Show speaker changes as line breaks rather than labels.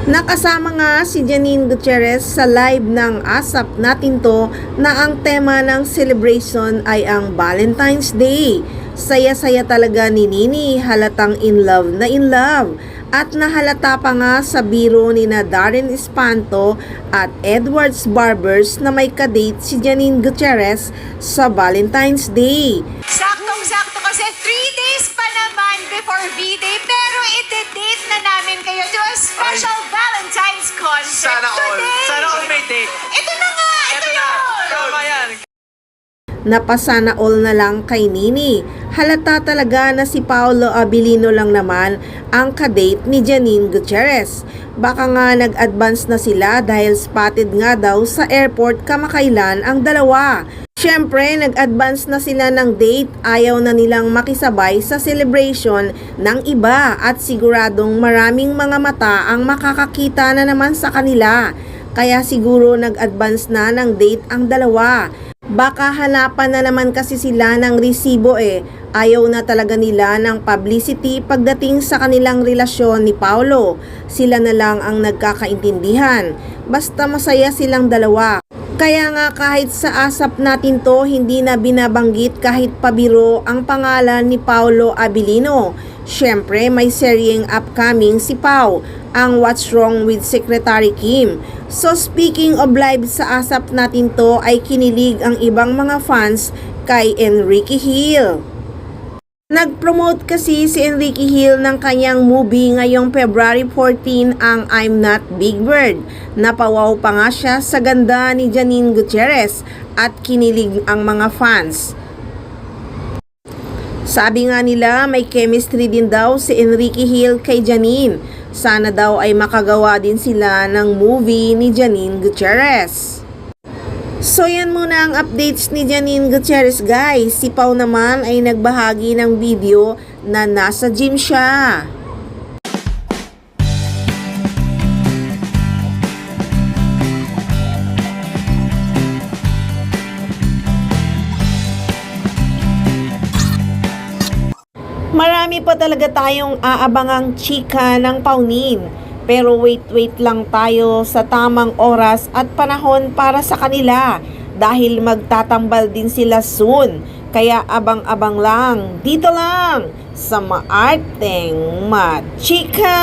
Nakasama nga si Janine Gutierrez sa live ng ASAP Natin To na ang tema ng celebration ay ang Valentine's Day. Saya-saya talaga ni Nini, halatang in love na in love. At nahalata pa nga sa biro ni na Darren Espanto at Edwards Barbers na may kadate si Janine Gutierrez sa Valentine's Day.
Saktong-sakto kasi 3 days pa naman before V-Day, pero iti-date na namin kayo to a special Valentine's concert
Sana all.
today.
Sana all may date.
Ito na nga, ito yun.
Tama yan.
Napasana all na lang kay Nini. Halata talaga na si Paolo Abilino lang naman ang kadate ni Janine Gutierrez. Baka nga nag-advance na sila dahil spotted nga daw sa airport kamakailan ang dalawa. Siyempre, nag-advance na sila ng date, ayaw na nilang makisabay sa celebration ng iba at siguradong maraming mga mata ang makakakita na naman sa kanila. Kaya siguro nag-advance na ng date ang dalawa. Baka hanapan na naman kasi sila ng resibo Ayaw na talaga nila ng publicity pagdating sa kanilang relasyon ni Paolo. Sila na lang ang nagkakaintindihan. Basta masaya silang dalawa. Kaya nga kahit sa ASAP Natin To, hindi na binabanggit kahit pabiro ang pangalan ni Paolo Abilino. Siyempre, may seryeng upcoming si Pau, ang What's Wrong with Secretary Kim. So speaking of live sa ASAP Natin To, ay kinilig ang ibang mga fans kay Enrique Hill. Nag-promote kasi si Enrique Hill ng kanyang movie ngayong February 14 ang I'm Not Big Bird. Napawaw pa nga siya sa ganda ni Janine Gutierrez at kinilig ang mga fans. Sabi nga nila may chemistry din daw si Enrique Hill kay Janine. Sana daw ay makagawa din sila ng movie ni Janine Gutierrez. So yan muna ang updates ni Janine Gutierrez guys. Si Pau naman ay nagbahagi ng video na nasa gym siya. Marami pa talaga tayong aabangang chika ng Paunin. Pero wait lang tayo sa tamang oras at panahon para sa kanila dahil magtatambal din sila soon. Kaya abang-abang lang, dito lang sa Maarteng Machika!